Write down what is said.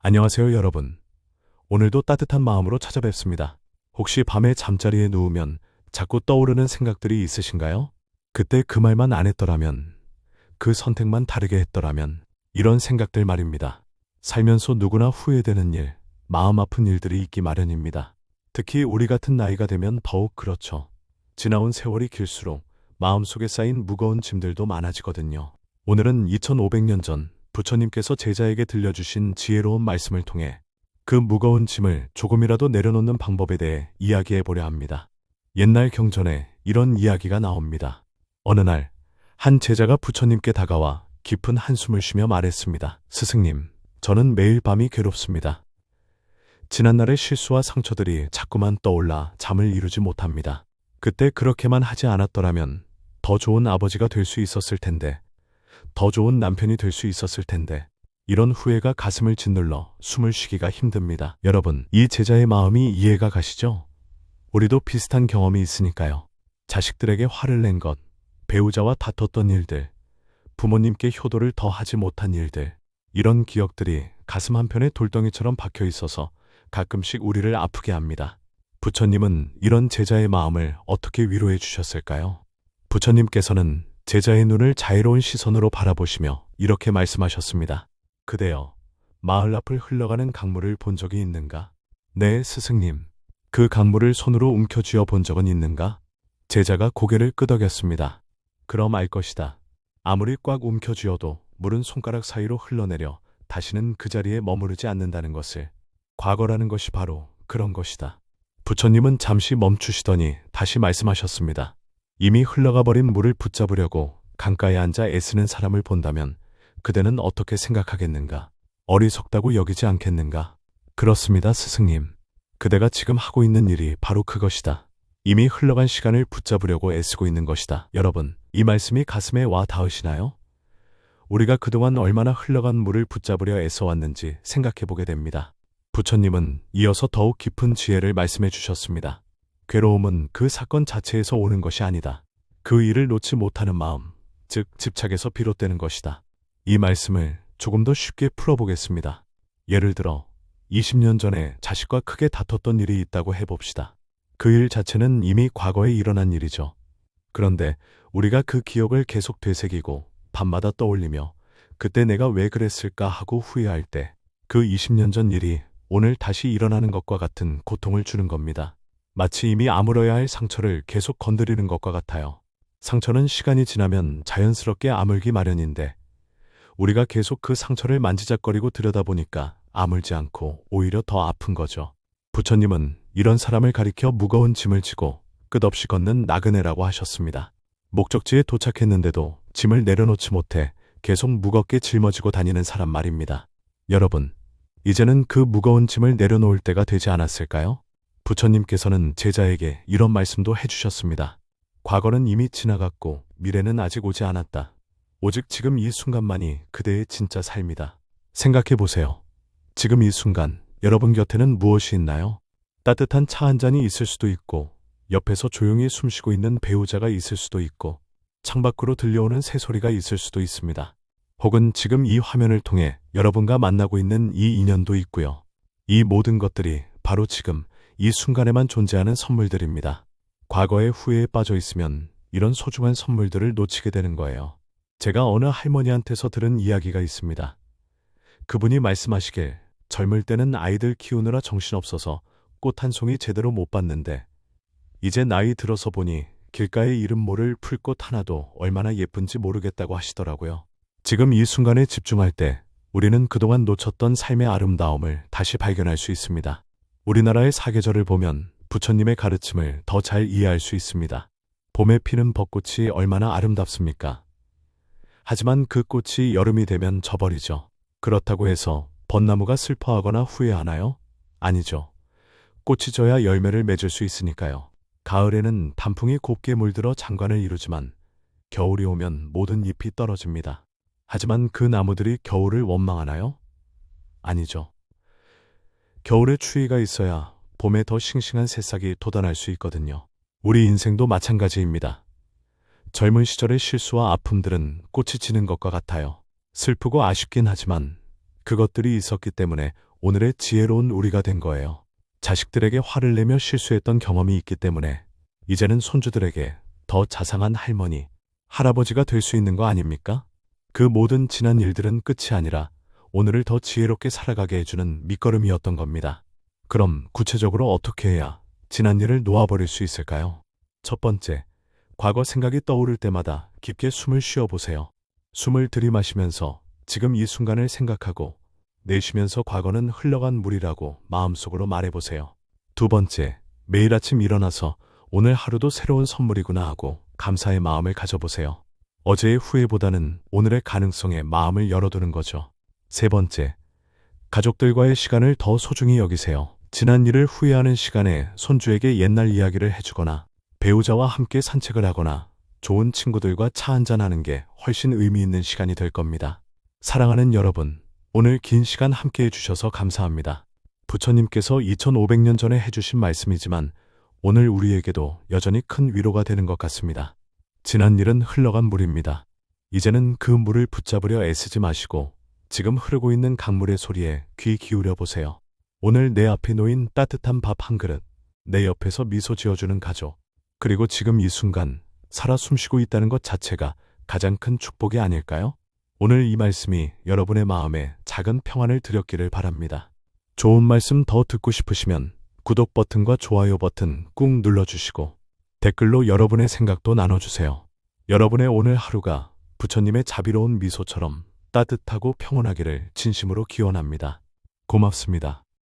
안녕하세요, 여러분. 오늘도 따뜻한 마음으로 찾아뵙습니다. 혹시 밤에 잠자리에 누우면 자꾸 떠오르는 생각들이 있으신가요? 그때 그 말만 안 했더라면, 그 선택만 다르게 했더라면, 이런 생각들 말입니다. 살면서 누구나 후회되는 일, 마음 아픈 일들이 있기 마련입니다. 특히 우리 같은 나이가 되면 더욱 그렇죠. 지나온 세월이 길수록 마음속에 쌓인 무거운 짐들도 많아지거든요. 오늘은 2500년 전 부처님께서 제자에게 들려주신 지혜로운 말씀을 통해 그 무거운 짐을 조금이라도 내려놓는 방법에 대해 이야기해 보려 합니다. 옛날 경전에 이런 이야기가 나옵니다. 어느 날, 한 제자가 부처님께 다가와 깊은 한숨을 쉬며 말했습니다. 스승님, 저는 매일 밤이 괴롭습니다. 지난날의 실수와 상처들이 자꾸만 떠올라 잠을 이루지 못합니다. 그때 그렇게만 하지 않았더라면 더 좋은 아버지가 될 수 있었을 텐데, 더 좋은 남편이 될 수 있었을 텐데, 이런 후회가 가슴을 짓눌러 숨을 쉬기가 힘듭니다. 여러분, 이 제자의 마음이 이해가 가시죠? 우리도 비슷한 경험이 있으니까요. 자식들에게 화를 낸 것, 배우자와 다퉜던 일들, 부모님께 효도를 더 하지 못한 일들, 이런 기억들이 가슴 한편에 돌덩이처럼 박혀 있어서 가끔씩 우리를 아프게 합니다. 부처님은 이런 제자의 마음을 어떻게 위로해 주셨을까요? 부처님께서는 제자의 눈을 자애로운 시선으로 바라보시며 이렇게 말씀하셨습니다. 그대여, 마을 앞을 흘러가는 강물을 본 적이 있는가? 네, 스승님. 그 강물을 손으로 움켜쥐어 본 적은 있는가? 제자가 고개를 끄덕였습니다. 그럼 알 것이다. 아무리 꽉 움켜쥐어도 물은 손가락 사이로 흘러내려 다시는 그 자리에 머무르지 않는다는 것을. 과거라는 것이 바로 그런 것이다. 부처님은 잠시 멈추시더니 다시 말씀하셨습니다. 이미 흘러가 버린 물을 붙잡으려고 강가에 앉아 애쓰는 사람을 본다면 그대는 어떻게 생각하겠는가? 어리석다고 여기지 않겠는가? 그렇습니다, 스승님. 그대가 지금 하고 있는 일이 바로 그것이다. 이미 흘러간 시간을 붙잡으려고 애쓰고 있는 것이다. 여러분, 이 말씀이 가슴에 와 닿으시나요? 우리가 그동안 얼마나 흘러간 물을 붙잡으려 애써왔는지 생각해 보게 됩니다. 부처님은 이어서 더욱 깊은 지혜를 말씀해 주셨습니다. 괴로움은 그 사건 자체에서 오는 것이 아니다. 그 일을 놓지 못하는 마음, 즉 집착에서 비롯되는 것이다. 이 말씀을 조금 더 쉽게 풀어보겠습니다. 예를 들어 20년 전에 자식과 크게 다퉜던 일이 있다고 해봅시다. 그 일 자체는 이미 과거에 일어난 일이죠. 그런데 우리가 그 기억을 계속 되새기고 밤마다 떠올리며 그때 내가 왜 그랬을까 하고 후회할 때 그 20년 전 일이 오늘 다시 일어나는 것과 같은 고통을 주는 겁니다. 마치 이미 아물어야 할 상처를 계속 건드리는 것과 같아요. 상처는 시간이 지나면 자연스럽게 아물기 마련인데 우리가 계속 그 상처를 만지작거리고 들여다보니까 아물지 않고 오히려 더 아픈 거죠. 부처님은 이런 사람을 가리켜 무거운 짐을 지고 끝없이 걷는 나그네라고 하셨습니다. 목적지에 도착했는데도 짐을 내려놓지 못해 계속 무겁게 짊어지고 다니는 사람 말입니다. 여러분, 이제는 그 무거운 짐을 내려놓을 때가 되지 않았을까요? 부처님께서는 제자에게 이런 말씀도 해주셨습니다. 과거는 이미 지나갔고 미래는 아직 오지 않았다. 오직 지금 이 순간만이 그대의 진짜 삶이다. 생각해 보세요. 지금 이 순간 여러분 곁에는 무엇이 있나요? 따뜻한 차 한 잔이 있을 수도 있고 옆에서 조용히 숨쉬고 있는 배우자가 있을 수도 있고 창밖으로 들려오는 새소리가 있을 수도 있습니다. 혹은 지금 이 화면을 통해 여러분과 만나고 있는 이 인연도 있고요. 이 모든 것들이 바로 지금 이 순간에만 존재하는 선물들입니다. 과거의 후회에 빠져 있으면 이런 소중한 선물들을 놓치게 되는 거예요. 제가 어느 할머니한테서 들은 이야기가 있습니다. 그분이 말씀하시길 젊을 때는 아이들 키우느라 정신없어서 꽃 한 송이 제대로 못 봤는데 이제 나이 들어서 보니 길가에 이름 모를 풀꽃 하나도 얼마나 예쁜지 모르겠다고 하시더라고요. 지금 이 순간에 집중할 때 우리는 그동안 놓쳤던 삶의 아름다움을 다시 발견할 수 있습니다. 우리나라의 사계절을 보면 부처님의 가르침을 더 잘 이해할 수 있습니다. 봄에 피는 벚꽃이 얼마나 아름답습니까? 하지만 그 꽃이 여름이 되면 져버리죠. 그렇다고 해서 벚나무가 슬퍼하거나 후회하나요? 아니죠. 꽃이 져야 열매를 맺을 수 있으니까요. 가을에는 단풍이 곱게 물들어 장관을 이루지만 겨울이 오면 모든 잎이 떨어집니다. 하지만 그 나무들이 겨울을 원망하나요? 아니죠. 겨울에 추위가 있어야 봄에 더 싱싱한 새싹이 돋아날 수 있거든요. 우리 인생도 마찬가지입니다. 젊은 시절의 실수와 아픔들은 꽃이 지는 것과 같아요. 슬프고 아쉽긴 하지만 그것들이 있었기 때문에 오늘의 지혜로운 우리가 된 거예요. 자식들에게 화를 내며 실수했던 경험이 있기 때문에 이제는 손주들에게 더 자상한 할머니, 할아버지가 될 수 있는 거 아닙니까? 그 모든 지난 일들은 끝이 아니라 오늘을 더 지혜롭게 살아가게 해주는 밑거름이었던 겁니다. 그럼 구체적으로 어떻게 해야 지난 일을 놓아버릴 수 있을까요? 첫 번째, 과거 생각이 떠오를 때마다 깊게 숨을 쉬어보세요. 숨을 들이마시면서 지금 이 순간을 생각하고 내쉬면서 과거는 흘러간 물이라고 마음속으로 말해보세요. 두 번째, 매일 아침 일어나서 오늘 하루도 새로운 선물이구나 하고 감사의 마음을 가져보세요. 어제의 후회보다는 오늘의 가능성에 마음을 열어두는 거죠. 세 번째, 가족들과의 시간을 더 소중히 여기세요. 지난 일을 후회하는 시간에 손주에게 옛날 이야기를 해주거나 배우자와 함께 산책을 하거나 좋은 친구들과 차 한잔하는 게 훨씬 의미 있는 시간이 될 겁니다. 사랑하는 여러분, 오늘 긴 시간 함께 해주셔서 감사합니다. 부처님께서 2500년 전에 해주신 말씀이지만 오늘 우리에게도 여전히 큰 위로가 되는 것 같습니다. 지난 일은 흘러간 물입니다. 이제는 그 물을 붙잡으려 애쓰지 마시고 지금 흐르고 있는 강물의 소리에 귀 기울여 보세요. 오늘 내 앞에 놓인 따뜻한 밥 한 그릇, 내 옆에서 미소 지어주는 가족, 그리고 지금 이 순간 살아 숨쉬고 있다는 것 자체가 가장 큰 축복이 아닐까요? 오늘 이 말씀이 여러분의 마음에 작은 평안을 드렸기를 바랍니다. 좋은 말씀 더 듣고 싶으시면 구독 버튼과 좋아요 버튼 꾹 눌러주시고 댓글로 여러분의 생각도 나눠주세요. 여러분의 오늘 하루가 부처님의 자비로운 미소처럼 따뜻하고 평온하기를 진심으로 기원합니다. 고맙습니다.